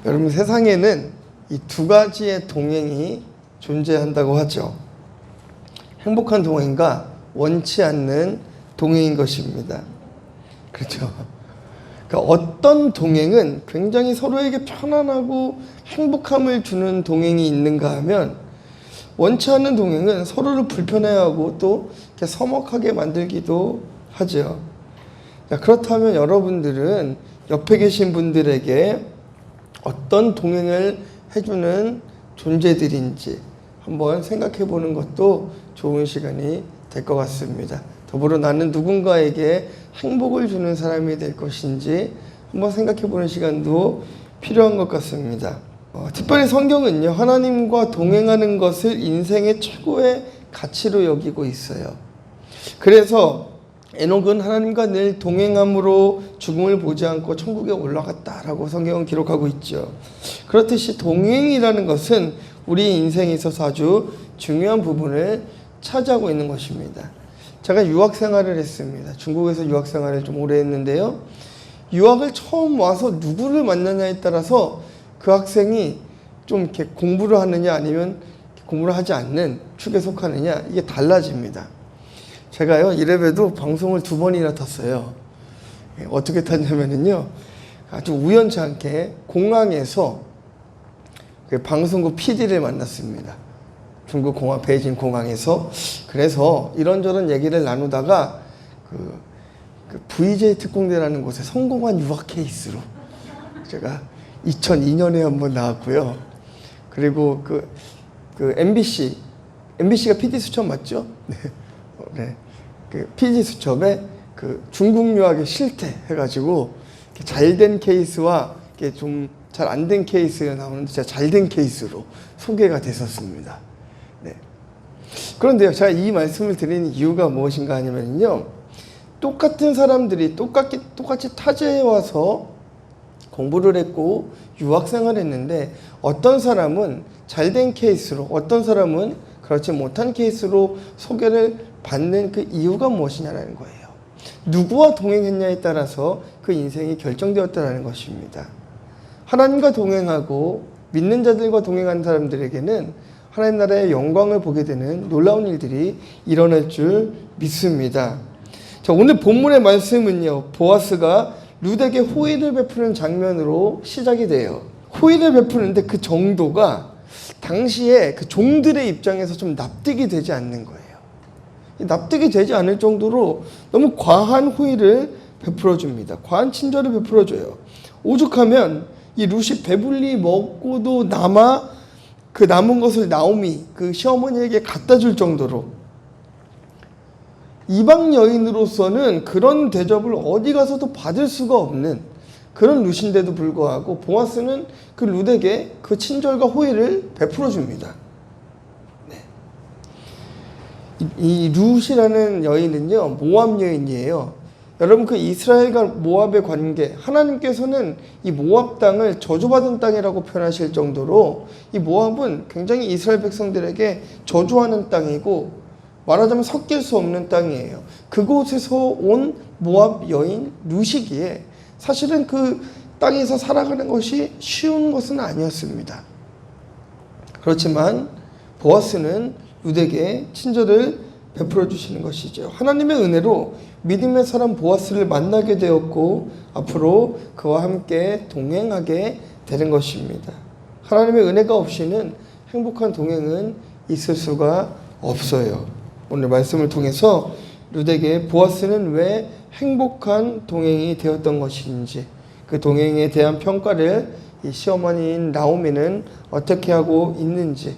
여러분, 세상에는 이 두 가지의 동행이 존재한다고 하죠. 행복한 동행과 원치 않는 동행인 것입니다. 그렇죠. 그러니까 어떤 동행은 굉장히 서로에게 편안하고 행복함을 주는 동행이 있는가 하면, 원치 않는 동행은 서로를 불편해하고 또 이렇게 서먹하게 만들기도 하죠. 그렇다면 여러분들은 옆에 계신 분들에게 어떤 동행을 해주는 존재들인지 한번 생각해 보는 것도 좋은 시간이 될 것 같습니다. 더불어 나는 누군가에게 행복을 주는 사람이 될 것인지 한번 생각해 보는 시간도 필요한 것 같습니다. 특별히 성경은요, 하나님과 동행하는 것을 인생의 최고의 가치로 여기고 있어요. 그래서 에녹은 하나님과 늘 동행함으로 죽음을 보지 않고 천국에 올라갔다라고 성경은 기록하고 있죠. 그렇듯이 동행이라는 것은 우리 인생에 있어서 아주 중요한 부분을 차지하고 있는 것입니다. 제가 유학 생활을 했습니다. 중국에서 유학 생활을 좀 오래 했는데요. 유학을 처음 와서 누구를 만나냐에 따라서 그 학생이 좀 이렇게 공부를 하느냐 아니면 공부를 하지 않는 축에 속하느냐, 이게 달라집니다. 제가요, 이래봬도 방송을 2번이나 탔어요. 어떻게 탔냐면요, 아주 우연치 않게 공항에서 그 방송국 PD를 만났습니다. 중국 공항, 베이징 공항에서. 그래서 이런저런 얘기를 나누다가 그 VJ 특공대라는 곳에 성공한 유학 케이스로 제가 2002년에 한번 나왔고요. 그리고 그 MBC가 PD 수첩 맞죠? 네. 네. 그 PD 수첩에 그 중국 유학의 실태 해가지고 잘된 케이스와 좀 잘 안 된 케이스가 나오는데, 제가 잘된 케이스로 소개가 됐었습니다. 네. 그런데요, 제가 이 말씀을 드리는 이유가 무엇인가 하냐면요, 똑같은 사람들이 똑같이 타지에 와서 공부를 했고 유학 생활을 했는데, 어떤 사람은 잘된 케이스로, 어떤 사람은 그렇지 못한 케이스로 소개를 받는 그 이유가 무엇이냐라는 거예요. 누구와 동행했냐에 따라서 그 인생이 결정되었다는 것입니다. 하나님과 동행하고 믿는 자들과 동행하는 사람들에게는 하나님 나라의 영광을 보게 되는 놀라운 일들이 일어날 줄 믿습니다. 자, 오늘 본문의 말씀은요, 보아스가 룻에게 호의를 베푸는 장면으로 시작이 돼요. 호의를 베푸는데 그 정도가 당시에 그 종들의 입장에서 좀 납득이 되지 않는 거예요. 납득이 되지 않을 정도로 너무 과한 호의를 베풀어 줍니다. 과한 친절을 베풀어 줘요. 오죽하면 이 룻이 배불리 먹고도 그 남은 것을 나오미, 그 시어머니에게 갖다 줄 정도로, 이방 여인으로서는 그런 대접을 어디 가서도 받을 수가 없는 그런 룻인데도 불구하고 보아스는 그 룻에게 그 친절과 호의를 베풀어 줍니다. 네. 이 룻이라는 여인은요, 모압 여인이에요. 여러분, 그 이스라엘과 모압의 관계, 하나님께서는 이 모압 땅을 저주받은 땅이라고 표현하실 정도로 이 모압은 굉장히 이스라엘 백성들에게 저주하는 땅이고, 말하자면 섞일 수 없는 땅이에요. 그곳에서 온 모압 여인 룻이기에 사실은 그 땅에서 살아가는 것이 쉬운 것은 아니었습니다. 그렇지만 보아스는 룻에게 친절을 베풀어 주시는 것이죠. 하나님의 은혜로 믿음의 사람 보아스를 만나게 되었고 앞으로 그와 함께 동행하게 되는 것입니다. 하나님의 은혜가 없이는 행복한 동행은 있을 수가 없어요. 오늘 말씀을 통해서 룻에게 보아스는 왜 행복한 동행이 되었던 것인지, 그 동행에 대한 평가를 이 시어머니인 나오미는 어떻게 하고 있는지,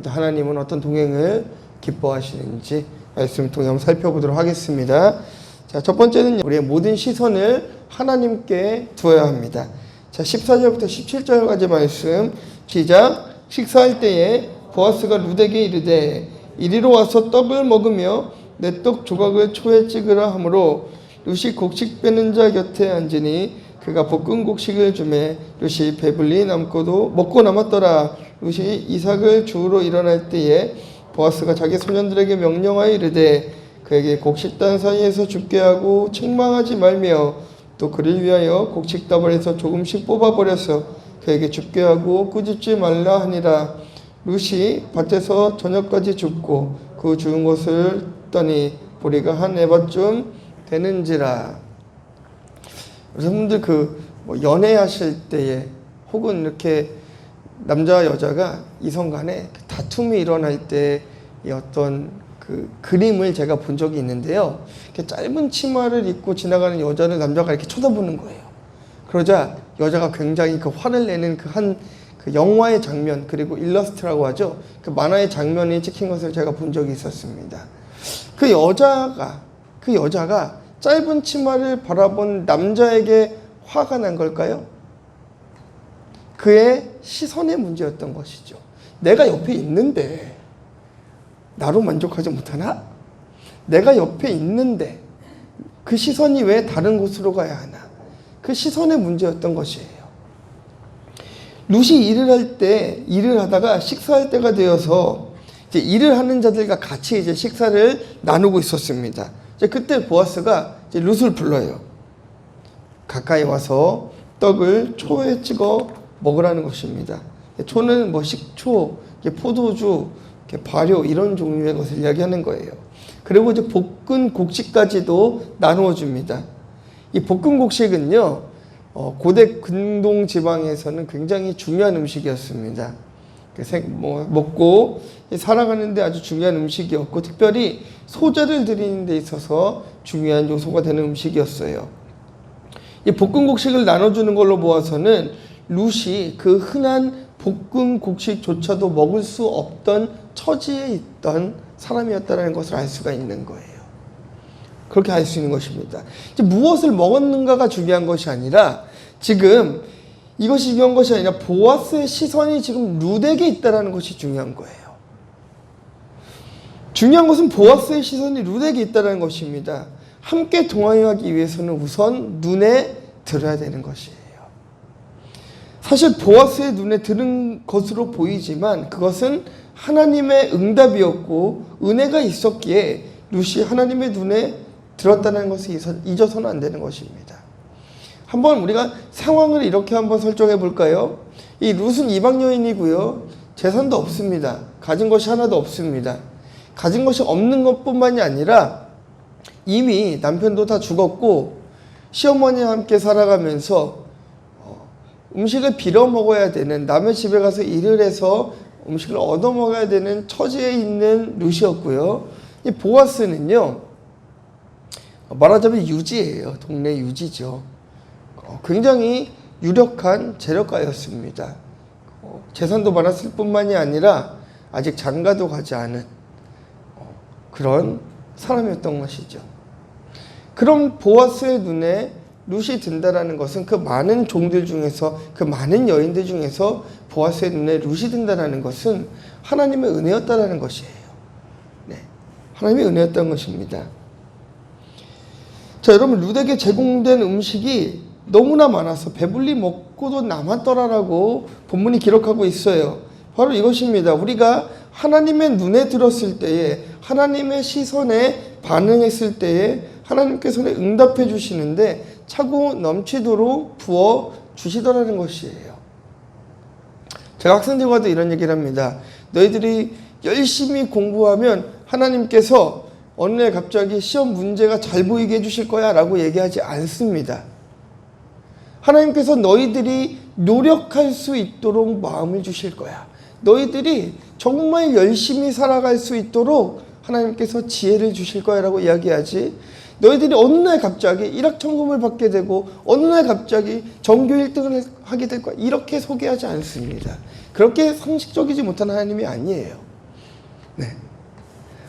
또 하나님은 어떤 동행을 기뻐하시는지 말씀을 통해 한번 살펴보도록 하겠습니다. 자, 첫 번째는 우리의 모든 시선을 하나님께 두어야 합니다. 자, 14절부터 17절까지 말씀 시작. 식사할 때에 보아스가 룻에게 이르되 이리로 와서 떡을 먹으며 내 떡 조각을 초에 찍으라 하므로 룻이 곡식 빼는 자 곁에 앉으니 그가 볶은 곡식을 주매 룻이 배불리 남고도 먹고 남았더라. 룻이 이삭을 주우러 일어날 때에 보아스가 자기 소년들에게 명령하여 이르되 그에게 곡식단 사이에서 죽게 하고 책망하지 말며 또 그를 위하여 곡식다발에서 조금씩 뽑아버려서 그에게 죽게 하고 꾸짖지 말라 하니라. 룻이 밭에서 저녁까지 죽고 그 죽은 것을 떠니 보리가 한 에바쯤 되는지라. 여러분들 뭐 연애하실 때에 혹은 이렇게 남자와 여자가 이성 간에 다툼이 일어날 때 어떤 그 그림을 제가 본 적이 있는데요. 이렇게 짧은 치마를 입고 지나가는 여자를 남자가 이렇게 쳐다보는 거예요. 그러자 여자가 굉장히 그 화를 내는 그 영화의 장면, 그리고 일러스트라고 하죠. 그 만화의 장면이 찍힌 것을 제가 본 적이 있었습니다. 그 여자가 짧은 치마를 바라본 남자에게 화가 난 걸까요? 그의 시선의 문제였던 것이죠. 내가 옆에 있는데 나로 만족하지 못하나? 내가 옆에 있는데 그 시선이 왜 다른 곳으로 가야 하나? 그 시선의 문제였던 것이에요. 룻이 일을 하다가 식사할 때가 되어서 이제 일을 하는 자들과 같이 이제 식사를 나누고 있었습니다. 이제 그때 보아스가 이제 룻을 불러요. 가까이 와서 떡을 초에 찍어 먹으라는 것입니다. 초는 뭐 식초, 포도주, 발효 이런 종류의 것을 이야기하는 거예요. 그리고 이제 볶은 곡식까지도 나누어 줍니다. 이 볶은 곡식은요, 고대 근동 지방에서는 굉장히 중요한 음식이었습니다. 먹고 살아가는데 아주 중요한 음식이었고, 특별히 소제를 드리는 데 있어서 중요한 요소가 되는 음식이었어요. 이 볶은 곡식을 나눠주는 걸로 보아서는 룻이 그 흔한 볶은 곡식조차도 먹을 수 없던 처지에 있던 사람이었다는 것을 알 수가 있는 거예요. 그렇게 알 수 있는 것입니다. 이제 무엇을 먹었는가가 중요한 것이 아니라, 지금 이것이 중요한 것이 아니라 보아스의 시선이 지금 룻에게 있다는 것이 중요한 거예요. 중요한 것은 보아스의 시선이 룻에게 있다는 것입니다. 함께 동행하기 위해서는 우선 눈에 들어야 되는 것이에요. 사실 보아스의 눈에 들은 것으로 보이지만 그것은 하나님의 응답이었고 은혜가 있었기에 룻이 하나님의 눈에 들었다는 것을 잊어서는 안 되는 것입니다. 한번 우리가 상황을 이렇게 한번 설정해 볼까요? 이 룻은 이방 여인이고요. 재산도 없습니다. 가진 것이 하나도 없습니다. 가진 것이 없는 것뿐만이 아니라 이미 남편도 다 죽었고 시어머니와 함께 살아가면서 음식을 빌어 먹어야 되는, 남의 집에 가서 일을 해서 음식을 얻어 먹어야 되는 처지에 있는 룻이었고요. 이 보아스는요, 말하자면 유지예요. 동네 유지죠. 굉장히 유력한 재력가였습니다. 재산도 많았을 뿐만이 아니라 아직 장가도 가지 않은 그런 사람이었던 것이죠. 그럼 보아스의 눈에 룻이 든다라는 것은 그 많은 종들 중에서, 그 많은 여인들 중에서 보아스의 눈에 룻이 든다라는 것은 하나님의 은혜였다라는 것이에요. 네, 하나님의 은혜였던 것입니다. 자, 여러분, 룻에게 제공된 음식이 너무나 많아서 배불리 먹고도 남았더라라고 본문이 기록하고 있어요. 바로 이것입니다. 우리가 하나님의 눈에 들었을 때에, 하나님의 시선에 반응했을 때에 하나님께서는 응답해 주시는데 차고 넘치도록 부어 주시더라는 것이에요. 제가 학생들과도 이런 얘기를 합니다. 너희들이 열심히 공부하면 하나님께서 어느 날 갑자기 시험 문제가 잘 보이게 해주실 거야 라고 얘기하지 않습니다. 하나님께서 너희들이 노력할 수 있도록 마음을 주실 거야. 너희들이 정말 열심히 살아갈 수 있도록 하나님께서 지혜를 주실 거야 라고 이야기하지, 너희들이 어느 날 갑자기 일확천금을 받게 되고 어느 날 갑자기 전교 1등을 하게 될 거야 이렇게 소개하지 않습니다. 그렇게 상식적이지 못한 하나님이 아니에요. 네.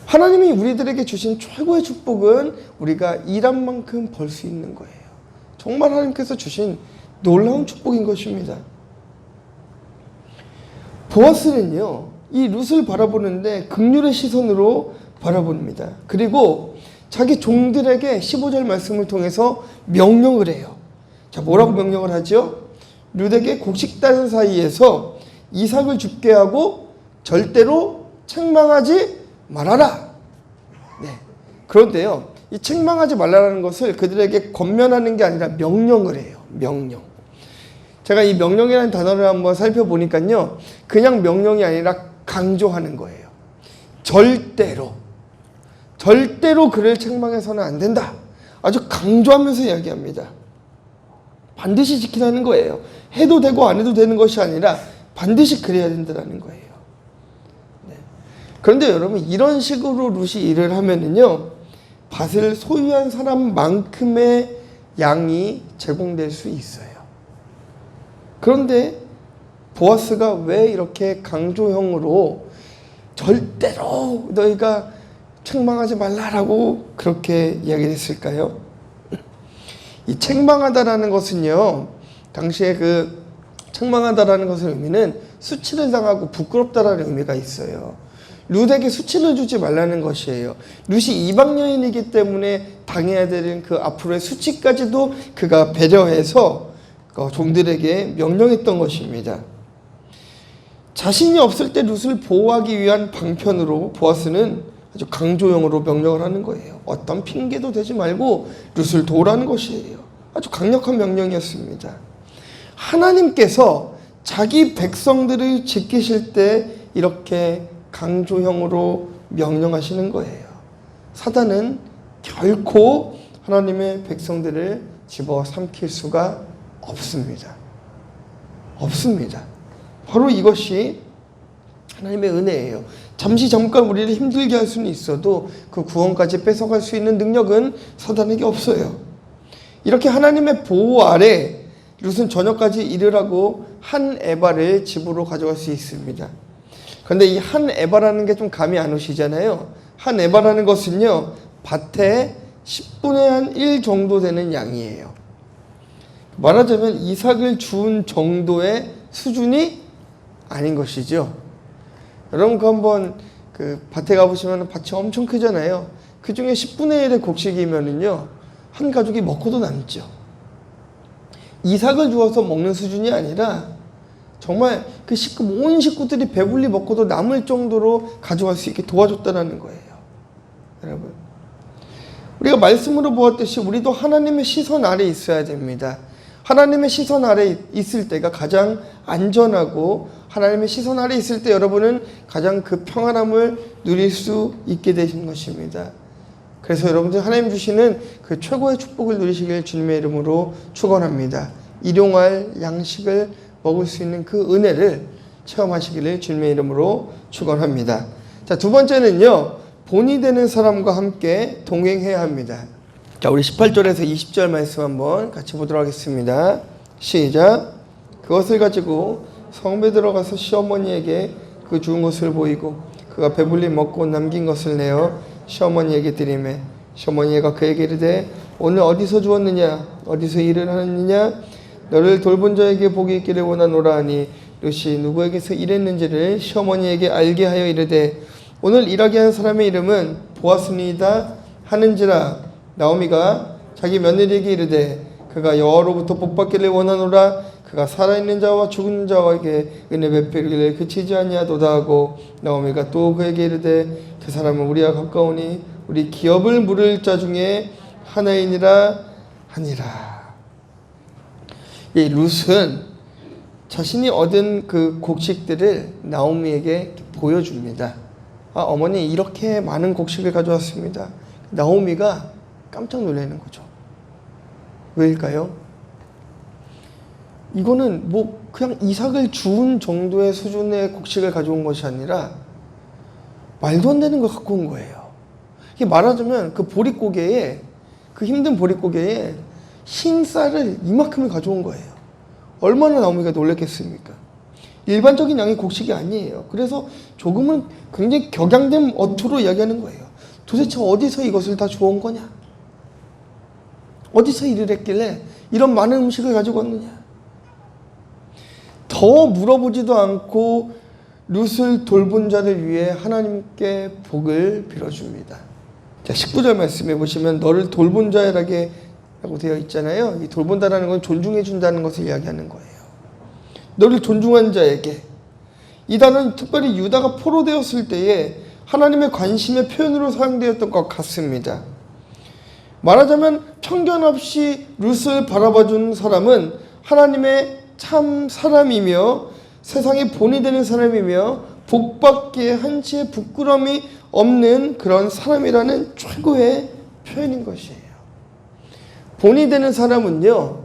하나님이 우리들에게 주신 최고의 축복은 우리가 일한 만큼 벌 수 있는 거예요. 정말 하나님께서 주신 놀라운 축복인 것입니다. 보아스는요, 이 룻을 바라보는데 긍휼의 시선으로 바라봅니다. 그리고 자기 종들에게 15절 말씀을 통해서 명령을 해요. 자, 뭐라고 명령을 하죠? 룻에게 곡식 따는 사이에서 이삭을 죽게 하고 절대로 책망하지 말아라. 네. 그런데요, 이 책망하지 말라는 것을 그들에게 권면하는 게 아니라 명령을 해요. 명령. 제가 이 명령이라는 단어를 한번 살펴보니까요, 그냥 명령이 아니라 강조하는 거예요. 절대로 그를 책망해서는 안 된다. 아주 강조하면서 이야기합니다. 반드시 지키라는 거예요. 해도 되고 안 해도 되는 것이 아니라 반드시 그래야 된다는 거예요. 네. 그런데 여러분, 이런 식으로 룻이 일을 하면은요, 밭을 소유한 사람만큼의 양이 제공될 수 있어요. 그런데 보아스가 왜 이렇게 강조형으로 절대로 너희가 책망하지 말라라고 그렇게 이야기를 했을까요? 이 책망하다라는 것은요, 당시에 그 책망하다라는 것의 의미는 수치를 당하고 부끄럽다라는 의미가 있어요. 룻에게 수치를 주지 말라는 것이에요. 룻이 이방 여인이기 때문에 당해야 되는 그 앞으로의 수치까지도 그가 배려해서 종들에게 명령했던 것입니다. 자신이 없을 때 룻을 보호하기 위한 방편으로 보아스는 아주 강조형으로 명령을 하는 거예요. 어떤 핑계도 대지 말고 룻을 도우라는 것이에요. 아주 강력한 명령이었습니다. 하나님께서 자기 백성들을 지키실 때 이렇게 강조형으로 명령하시는 거예요. 사단은 결코 하나님의 백성들을 집어삼킬 수가 없습니다. 바로 이것이 하나님의 은혜예요. 잠깐 우리를 힘들게 할 수는 있어도 그 구원까지 뺏어갈 수 있는 능력은 사단에게 없어요. 이렇게 하나님의 보호 아래 룻은 저녁까지 일을 하고 한 에바를 집으로 가져갈 수 있습니다. 그런데 이 한 에바라는 게 좀 감이 안 오시잖아요. 한 에바라는 것은요, 밭에 10분의 1 정도 되는 양이에요. 말하자면 이삭을 주운 정도의 수준이 아닌 것이죠. 여러분, 한번 밭에 가보시면 밭이 엄청 크잖아요. 그 중에 10분의 1의 곡식이면은요, 한 가족이 먹고도 남죠. 이삭을 주어서 먹는 수준이 아니라 정말 그 온 식구들이 배불리 먹고도 남을 정도로 가져갈 수 있게 도와줬다는 거예요. 여러분, 우리가 말씀으로 보았듯이 우리도 하나님의 시선 아래 있어야 됩니다. 하나님의 시선 아래 있을 때가 가장 안전하고, 하나님의 시선 아래 있을 때 여러분은 가장 그 평안함을 누릴 수 있게 되신 것입니다. 그래서 여러분들 하나님 주시는 그 최고의 축복을 누리시길 주님의 이름으로 축원합니다. 일용할 양식을 먹을 수 있는 그 은혜를 체험하시기를 주님의 이름으로 축원합니다. 자, 두 번째는요, 본이 되는 사람과 함께 동행해야 합니다. 자, 우리 18절에서 20절 말씀 한번 같이 보도록 하겠습니다. 시작. 그것을 가지고 성읍에 들어가서 시어머니에게 그 주운 것을 보이고 그가 배불리 먹고 남긴 것을 내어 시어머니에게 드리매 시어머니가 그에게 이르되 오늘 어디서 주었느냐 어디서 일을 하느냐 너를 돌본 자에게 복이 있기를 원하노라 하니 룻이 누구에게서 일했는지를 시어머니에게 알게 하여 이르되 오늘 일하게 한 사람의 이름은 보아스니이다 하는지라. 나오미가 자기 며느리에게 이르되 그가 여호와로부터 복받기를 원하노라. 그가 살아있는 자와 죽은 자에게 은혜 베풀기를 그치지 아니하도다 하고 나오미가 또 그에게 이르되 그 사람은 우리와 가까우니 우리 기업을 물을 자 중에 하나이니라 하니라. 이 룻은 자신이 얻은 그 곡식들을 나오미에게 보여줍니다. 아, 어머니 이렇게 많은 곡식을 가져왔습니다. 나오미가 깜짝 놀라는 거죠. 왜일까요? 이거는 뭐 그냥 이삭을 주운 정도의 수준의 곡식을 가져온 것이 아니라 말도 안 되는 걸 갖고 온 거예요. 이게 말하자면 그 보릿고개에, 그 힘든 보릿고개에 흰 쌀을 이만큼을 가져온 거예요. 얼마나 나오미가 놀랐겠습니까? 일반적인 양의 곡식이 아니에요. 그래서 조금은 굉장히 격양된 어투로 이야기하는 거예요. 도대체 어디서 이것을 다 주워온 거냐? 어디서 일을 했길래 이런 많은 음식을 가지고 왔느냐? 더 물어보지도 않고 룻을 돌본 자를 위해 하나님께 복을 빌어줍니다. 자, 19절 말씀해 보시면 너를 돌본 자에게 라고 되어 있잖아요. 이 돌본다라는 건 존중해 준다는 것을 이야기하는 거예요. 너를 존중한 자에게. 이 단어는 특별히 유다가 포로되었을 때에 하나님의 관심의 표현으로 사용되었던 것 같습니다. 말하자면 편견 없이 룻을 바라봐준 사람은 하나님의 참 사람이며 세상의 본이 되는 사람이며 복받기에 한치의 부끄러움이 없는 그런 사람이라는 최고의 표현인 것이에요. 본이 되는 사람은요,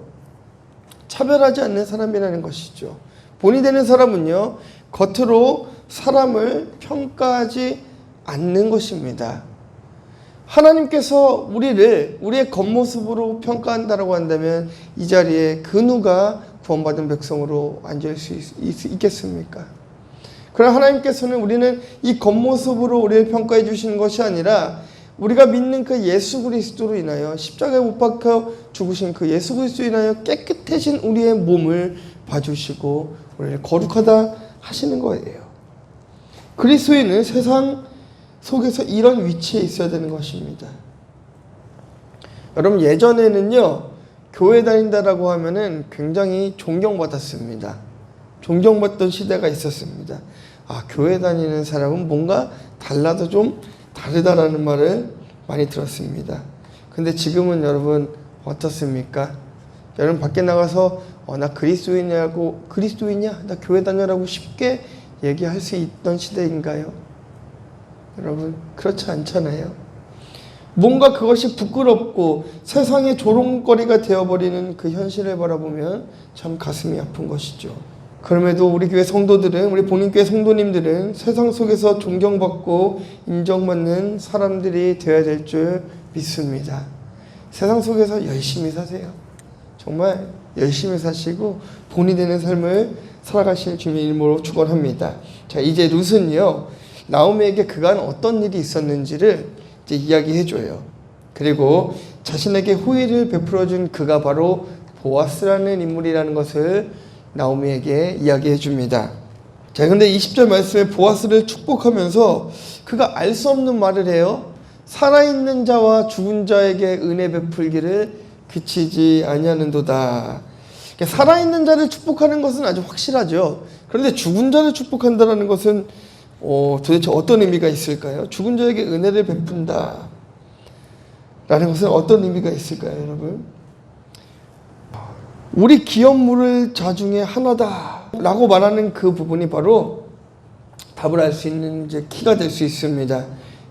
차별하지 않는 사람이라는 것이죠. 본이 되는 사람은요, 겉으로 사람을 평가하지 않는 것입니다. 하나님께서 우리를 우리의 겉모습으로 평가한다고 한다면 이 자리에 그 누가 구원받은 백성으로 앉을 수 있겠습니까? 그러나 하나님께서는 우리는 이 겉모습으로 우리를 평가해 주시는 것이 아니라 우리가 믿는 그 예수 그리스도로 인하여 십자가에 못 박혀 죽으신 그 예수 그리스도로 인하여 깨끗해진 우리의 몸을 봐주시고 우리를 거룩하다 하시는 거예요. 그리스도인은 세상 속에서 이런 위치에 있어야 되는 것입니다. 여러분, 예전에는요, 교회 다닌다라고 하면은 굉장히 존경받았습니다. 존경받던 시대가 있었습니다. 아, 교회 다니는 사람은 뭔가 달라도 좀 다르다라는 말을 많이 들었습니다. 근데 지금은 여러분 어떻습니까? 여러분 밖에 나가서 나 그리스도이냐, 나 교회 다녀라고 쉽게 얘기할 수 있던 시대인가요? 여러분 그렇지 않잖아요. 뭔가 그것이 부끄럽고 세상의 조롱거리가 되어버리는 그 현실을 바라보면 참 가슴이 아픈 것이죠. 그럼에도 우리 교회 성도들은, 우리 본인교회 성도님들은 세상 속에서 존경받고 인정받는 사람들이 되어야 될 줄 믿습니다. 세상 속에서 열심히 사세요. 정말 열심히 사시고 본이 되는 삶을 살아가실 주님의 이름으로 축원합니다. 자, 이제 룻은요, 나오미에게 그간 어떤 일이 있었는지를 이제 이야기해줘요. 그리고 자신에게 호의를 베풀어준 그가 바로 보아스라는 인물이라는 것을 나오미에게 이야기해 줍니다. 자, 근데 20절 말씀에 보아스를 축복하면서 그가 알 수 없는 말을 해요. 살아있는 자와 죽은 자에게 은혜 베풀기를 그치지 아니하는도다. 살아있는 자를 축복하는 것은 아주 확실하죠. 그런데 죽은 자를 축복한다는 것은 도대체 어떤 의미가 있을까요? 죽은 자에게 은혜를 베푼다 라는 것은 어떤 의미가 있을까요, 여러분? 우리 기업 물을 자 중에 하나다 라고 말하는 그 부분이 바로 답을 알 수 있는 이제 키가 될 수 있습니다.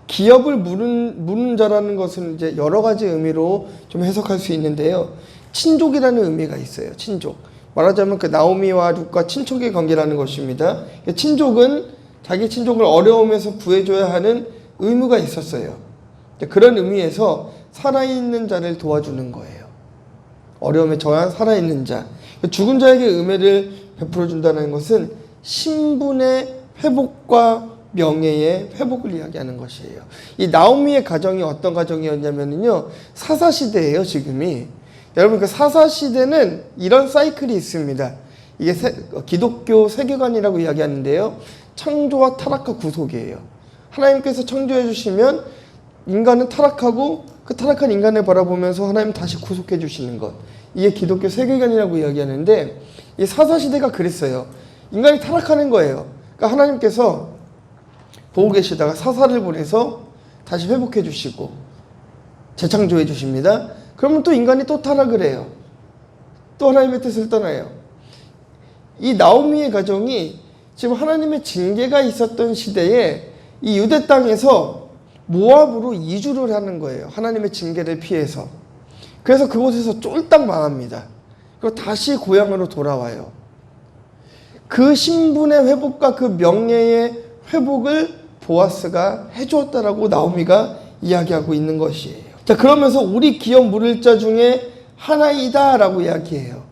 기업을 물은 자라는 것은 이제 여러 가지 의미로 좀 해석할 수 있는데요. 친족이라는 의미가 있어요. 친족. 말하자면 그 나오미와 룻과 친족의 관계라는 것입니다. 친족은 자기 친족을 어려움에서 구해줘야 하는 의무가 있었어요. 그런 의미에서 살아있는 자를 도와주는 거예요. 어려움에 처한 살아있는 자. 죽은 자에게 은혜를 베풀어준다는 것은 신분의 회복과 명예의 회복을 이야기하는 것이에요. 이 나오미의 가정이 어떤 가정이었냐면요, 사사시대예요, 지금이. 여러분, 그 사사시대는 이런 사이클이 있습니다. 이게 기독교 세계관이라고 이야기하는데요. 창조와 타락과 구속이에요. 하나님께서 창조해 주시면 인간은 타락하고 그 타락한 인간을 바라보면서 하나님 다시 구속해 주시는 것. 이게 기독교 세계관이라고 이야기하는데 이 사사시대가 그랬어요. 인간이 타락하는 거예요. 그러니까 하나님께서 보고 계시다가 사사를 보내서 다시 회복해 주시고 재창조해 주십니다. 그러면 또 인간이 또 타락을 해요. 또 하나님의 뜻을 떠나요. 이 나오미의 가정이 지금 하나님의 징계가 있었던 시대에 이 유대 땅에서 모압으로 이주를 하는 거예요. 하나님의 징계를 피해서. 그래서 그곳에서 쫄딱 망합니다. 그리고 다시 고향으로 돌아와요. 그 신분의 회복과 그 명예의 회복을 보아스가 해주었다라고 나오미가 이야기하고 있는 것이에요. 자, 그러면서 우리 기업 물을 자 중에 하나이다 라고 이야기해요.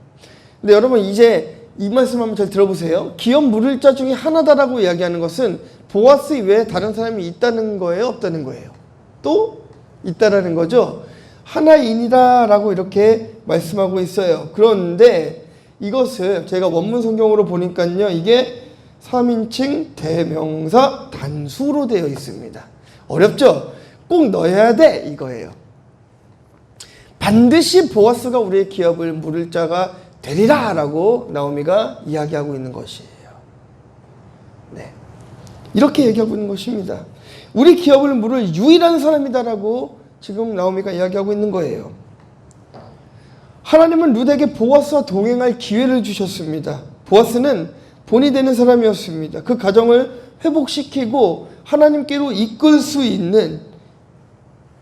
근데 여러분 이제 이 말씀 한번 잘 들어보세요. 기업 물을 자 중에 하나다라고 이야기하는 것은 보아스 이외에 다른 사람이 있다는 거예요? 없다는 거예요? 또 있다라는 거죠. 하나이니라 라고 이렇게 말씀하고 있어요. 그런데 이것을 제가 원문 성경으로 보니까요, 이게 3인칭 대명사 단수로 되어 있습니다. 어렵죠? 꼭 넣어야 돼 이거예요. 반드시 보아스가 우리의 기업을 물을 자가 되리라 라고 나오미가 이야기하고 있는 것이에요. 네, 이렇게 얘기하고 있는 것입니다. 우리 기업을 물을 유일한 사람이다 라고 지금 나오미가 이야기하고 있는 거예요. 하나님은 룻에게 보아스와 동행할 기회를 주셨습니다. 보아스는 본이 되는 사람이었습니다. 그 가정을 회복시키고 하나님께로 이끌 수 있는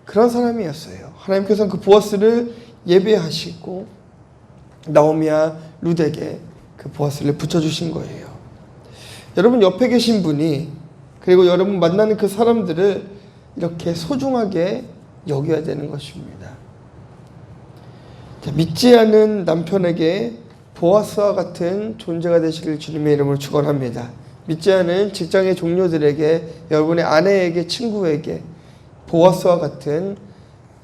그런 사람이었어요. 하나님께서는 그 보아스를 예배하시고 나오미와 룻에게 그 보아스를 붙여주신 거예요. 여러분 옆에 계신 분이, 그리고 여러분 만나는 그 사람들을 이렇게 소중하게 여겨야 되는 것입니다. 자, 믿지 않은 남편에게 보아스와 같은 존재가 되시길 주님의 이름으로 축원합니다. 믿지 않은 직장의 동료들에게, 여러분의 아내에게, 친구에게 보아스와 같은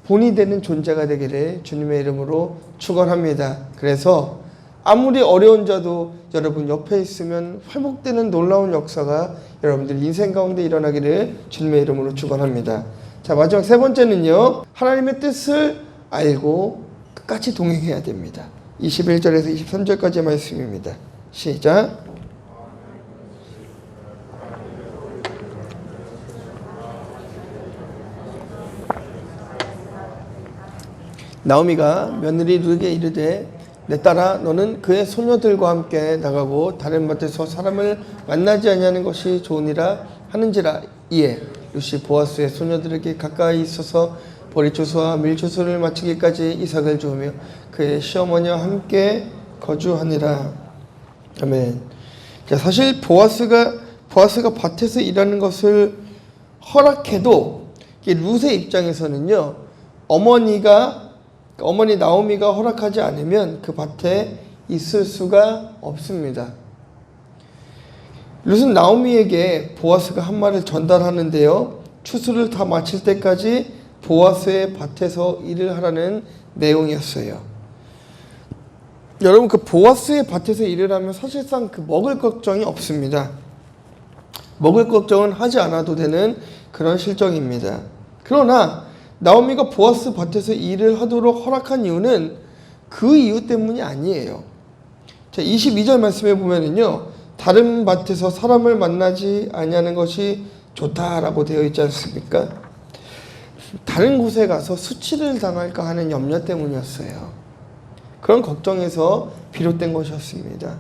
본이 되는 존재가 되기를 주님의 이름으로 축원합니다. 그래서 아무리 어려운 자도 여러분 옆에 있으면 회복되는 놀라운 역사가 여러분들 인생 가운데 일어나기를 주님의 이름으로 축원합니다. 자, 마지막 세 번째는요, 하나님의 뜻을 알고 끝까지 동행해야 됩니다. 21절에서 23절까지의 말씀입니다. 시작. 나오미가 며느리 룻에게 이르되 내 딸아 너는 그의 소녀들과 함께 나가고 다른 밭에서 사람을 만나지 아니하는 것이 좋으니라 하는지라. 이에 룻이 보아스의 소녀들에게 가까이 있어서 보리추수와 밀추수를 마치기까지 이삭을 주우며 그의 시어머니와 함께 거주하니라. 아멘. 자, 사실 보아스가 밭에서 일하는 것을 허락해도 룻의 입장에서는요, 어머니 나오미가 허락하지 않으면 그 밭에 있을 수가 없습니다. 룻은 나오미에게 보아스가 한 말을 전달하는데요, 추수를 다 마칠 때까지 보아스의 밭에서 일을 하라는 내용이었어요. 여러분, 그 보아스의 밭에서 일을 하면 사실상 그 먹을 걱정이 없습니다. 먹을 걱정은 하지 않아도 되는 그런 실정입니다. 그러나 나오미가 보아스 밭에서 일을 하도록 허락한 이유는 그 이유 때문이 아니에요. 자, 22절 말씀에 보면은요, 다른 밭에서 사람을 만나지 아니하는 것이 좋다라고 되어 있지 않습니까? 다른 곳에 가서 수치를 당할까 하는 염려 때문이었어요. 그런 걱정에서 비롯된 것이었습니다.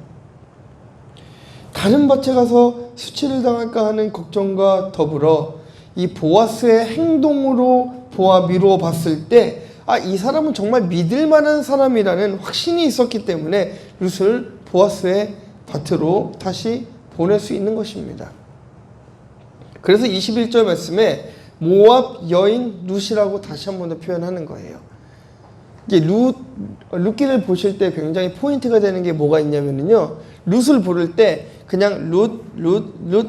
다른 밭에 가서 수치를 당할까 하는 걱정과 더불어 이 보아스의 행동으로 미루어 봤을 때, 이 사람은 정말 믿을 만한 사람이라는 확신이 있었기 때문에 룻을 보아스의 밭으로 다시 보낼 수 있는 것입니다. 그래서 21절 말씀에 모압 여인 룻이라고 다시 한 번 더 표현하는 거예요. 이게 룻기를 보실 때 굉장히 포인트가 되는 게 뭐가 있냐면요, 룻을 부를 때 그냥 룻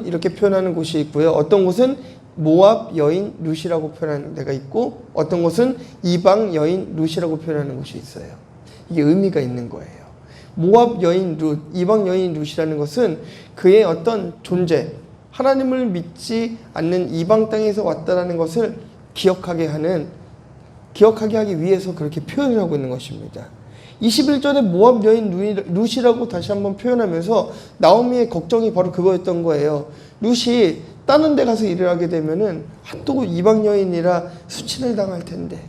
이렇게 표현하는 곳이 있고요, 어떤 곳은 모압 여인 룻이라고 표현하는 데가 있고, 어떤 곳은 이방 여인 룻이라고 표현하는 곳이 있어요. 이게 의미가 있는 거예요. 모압 여인 룻, 이방 여인 룻이라는 것은 그의 어떤 존재, 하나님을 믿지 않는 이방 땅에서 왔다라는 것을 기억하게 하기 위해서 그렇게 표현을 하고 있는 것입니다. 21절에 모압 여인 룻이라고 다시 한번 표현하면서 나오미의 걱정이 바로 그거였던 거예요. 룻이 다른 데 가서 일을 하게 되면은 또 이방 여인이라 수치를 당할 텐데,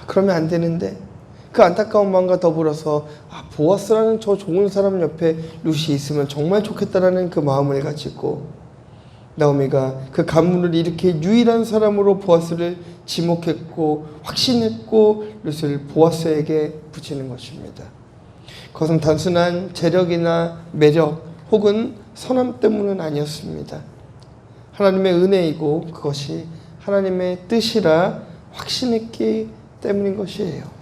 그러면 안 되는데, 그 안타까운 마음과 더불어서 보아스라는 저 좋은 사람 옆에 룻이 있으면 정말 좋겠다라는 그 마음을 가지고 나오미가 그 가문을 일으켜 유일한 사람으로 보아스를 지목했고 확신했고 룻을 보아스에게 붙이는 것입니다. 그것은 단순한 재력이나 매력 혹은 선함 때문은 아니었습니다. 하나님의 은혜이고 그것이 하나님의 뜻이라 확신했기 때문인 것이에요.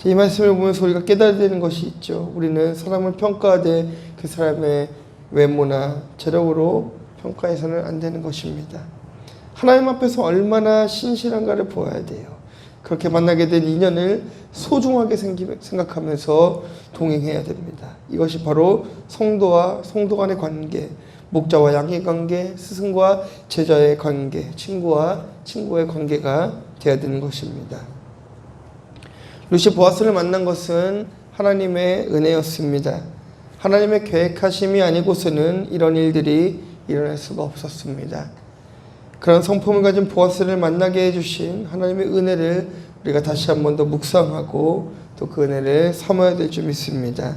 이 말씀을 보면서 우리가 깨달아야 되는 것이 있죠. 우리는 사람을 평가하되 그 사람의 외모나 재력으로 평가해서는 안 되는 것입니다. 하나님 앞에서 얼마나 신실한가를 보아야 돼요. 그렇게 만나게 된 인연을 소중하게 생각하면서 동행해야 됩니다. 이것이 바로 성도와 성도 간의 관계, 목자와 양의 관계, 스승과 제자의 관계, 친구와 친구의 관계가 되어야 되는 것입니다. 룻이 보아스를 만난 것은 하나님의 은혜였습니다. 하나님의 계획하심이 아니고서는 이런 일들이 일어날 수가 없었습니다. 그런 성품을 가진 보아스를 만나게 해주신 하나님의 은혜를 우리가 다시 한 번 더 묵상하고 또 그 은혜를 삼아야 될 줄 믿습니다.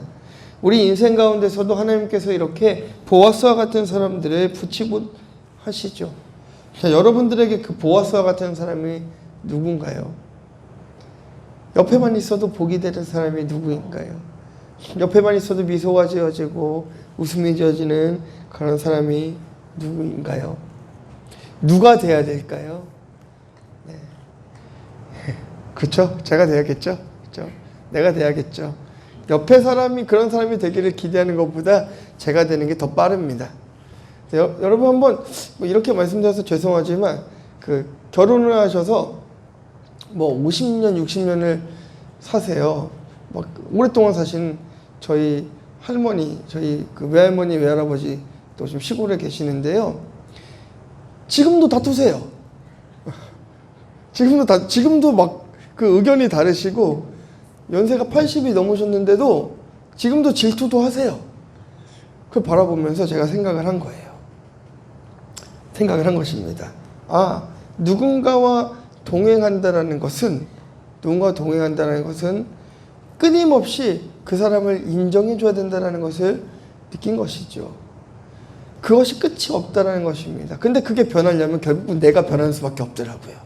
우리 인생 가운데서도 하나님께서 이렇게 보아스와 같은 사람들을 붙이고 하시죠. 자, 여러분들에게 그 보아스와 같은 사람이 누군가요? 옆에만 있어도 복이 되는 사람이 누구인가요? 옆에만 있어도 미소가 지어지고 웃음이 지어지는 그런 사람이 누구인가요? 누가 돼야 될까요? 네. 그렇죠? 제가 돼야겠죠? 그렇죠? 내가 돼야겠죠? 옆에 사람이 그런 사람이 되기를 기대하는 것보다 제가 되는 게 더 빠릅니다. 여러분 한번 뭐 이렇게 말씀드려서 죄송하지만 그 결혼을 하셔서 뭐 50년, 60년을 사세요. 막 오랫동안 사신 저희 할머니, 저희 그 외할머니, 외할아버지 또 좀 시골에 계시는데요. 지금도 다투세요. 지금도 막 그 의견이 다르시고 연세가 80이 넘으셨는데도 지금도 질투도 하세요. 그걸 바라보면서 제가 생각을 한 거예요. 생각을 한 것입니다. 아, 누군가와 동행한다는 것은 끊임없이 그 사람을 인정해 줘야 된다는 것을 느낀 것이죠. 그것이 끝이 없다는 것입니다. 근데 그게 변하려면 결국 내가 변하는 수밖에 없더라고요.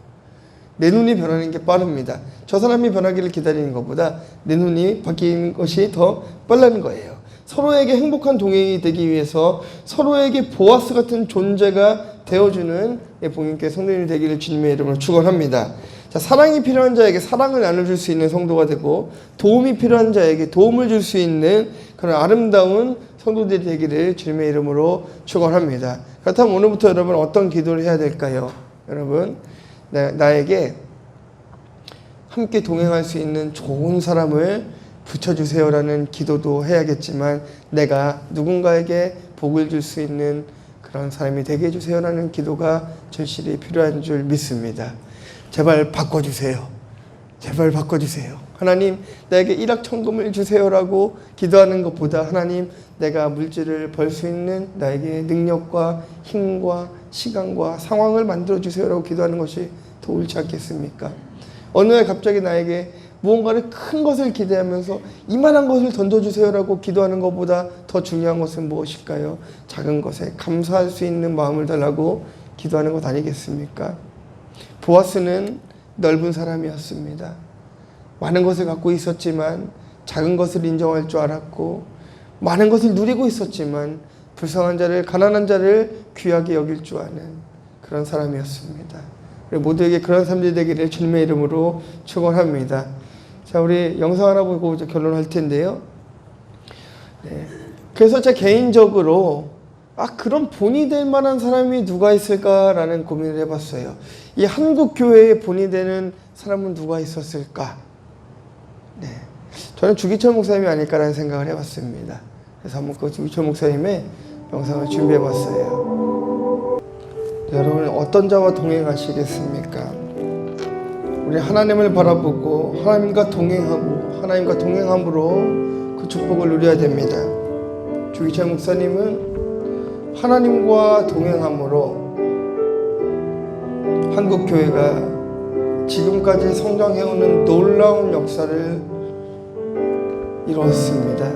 내 눈이 변하는 게 빠릅니다. 저 사람이 변하기를 기다리는 것보다 내 눈이 바뀌는 것이 더 빠른 거예요. 서로에게 행복한 동행이 되기 위해서 서로에게 보아스 같은 존재가 되어주는 복음교회 성도님이 되기를 주님의 이름으로 축원합니다. 자, 사랑이 필요한 자에게 사랑을 나눠줄 수 있는 성도가 되고 도움이 필요한 자에게 도움을 줄 수 있는 그런 아름다운 성도들이 되기를 주님의 이름으로 축원합니다. 그렇다면 오늘부터 여러분 어떤 기도를 해야 될까요? 여러분 나에게 함께 동행할 수 있는 좋은 사람을 붙여주세요라는 기도도 해야겠지만 내가 누군가에게 복을 줄 수 있는 그런 사람이 되게 해주세요라는 기도가 절실히 필요한 줄 믿습니다. 제발 바꿔주세요. 제발 바꿔주세요. 하나님 나에게 일확천금을 주세요라고 기도하는 것보다 하나님 내가 물질을 벌 수 있는 나에게 능력과 힘과 시간과 상황을 만들어주세요라고 기도하는 것이 더 옳지 않겠습니까? 어느 날 갑자기 나에게 무언가를 큰 것을 기대하면서 이만한 것을 던져주세요라고 기도하는 것보다 더 중요한 것은 무엇일까요? 작은 것에 감사할 수 있는 마음을 달라고 기도하는 것 아니겠습니까? 보아스는 넓은 사람이었습니다. 많은 것을 갖고 있었지만 작은 것을 인정할 줄 알았고 많은 것을 누리고 있었지만 불쌍한 자를 가난한 자를 귀하게 여길 줄 아는 그런 사람이었습니다. 우리 모두에게 그런 사람들이 되기를 주님의 이름으로 축원합니다. 자, 우리 영상 하나 보고 이제 결론할 텐데요. 네. 그래서 제 개인적으로 그런 본이 될 만한 사람이 누가 있을까라는 고민을 해봤어요. 이 한국 교회의 본이 되는 사람은 누가 있었을까? 네. 저는 주기철 목사님이 아닐까라는 생각을 해봤습니다. 그래서 한번 그 주기철 목사님의 영상을 준비해봤어요. 여러분 어떤 자와 동행하시겠습니까? 우리 하나님을 바라보고 하나님과 동행하고 하나님과 동행함으로 그 축복을 누려야 됩니다. 주기철 목사님은 하나님과 동행함으로 한국교회가 지금까지 성장해오는 놀라운 역사를 이루었습니다.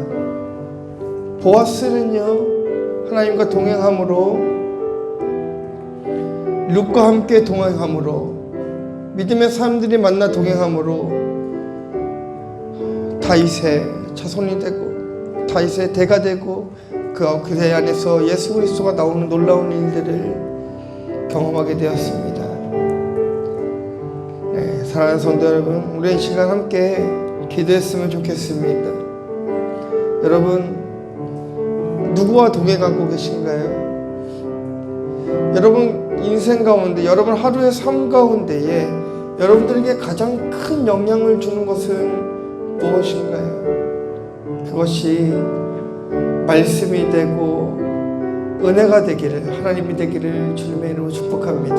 보아스는요, 하나님과 동행함으로 룻과 함께 동행함으로 믿음의 사람들이 만나 동행함으로 다윗의 자손이 되고 다윗의 대가 되고 그 대 안에서 예수 그리스도가 나오는 놀라운 일들을 경험하게 되었습니다. 네, 사랑하는 성도 여러분, 우리 이 시간 함께 기도했으면 좋겠습니다. 여러분 누구와 동행하고 계신가요? 여러분 인생 가운데, 여러분 하루의 삶 가운데에 여러분들에게 가장 큰 영향을 주는 것은 무엇인가요? 그것이 말씀이 되고 은혜가 되기를, 하나님이 되기를 주님의 이름으로 축복합니다.